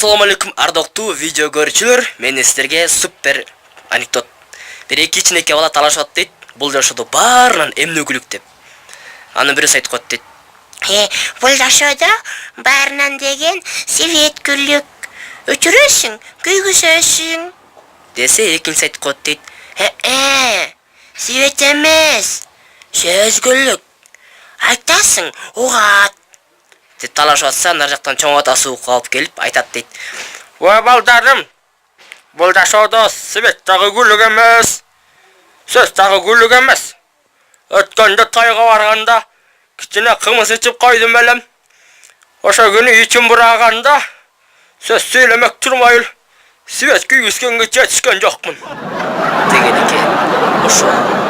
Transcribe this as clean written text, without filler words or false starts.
Assalamu alaikum ардактуу видео көрүүчүлөр. Мен сиздерге супер анекдот. Бир эки кичинекей бала талашат дейт. Бул жашоодо баарынан эмне күлүк деп. Аны бирөөсү айтып коет дейт. Бул жашоодо баарынан деген свет күлүк. Өчүрөсүң, күйгүзөсүң. Десе экинчиси айтып коет дейт. Свет эмес. Сөз күлүк. Айтасың, угат. Деп талашып атса, нар жактан чоң атасы угуп калып келип айтат дейт. Ой балдарым, бул жашоодо свет дагы күлүк эмес. Сөз дагы күлүк эмес. Өткөндө тайга барганда кичине кымыз ичип койдум элем. Ошо күнү ичим бураганда сөз сүйлөмөк турмай свет күйгүзгөнгө жетишкен жокмун. Деген экен. Ошо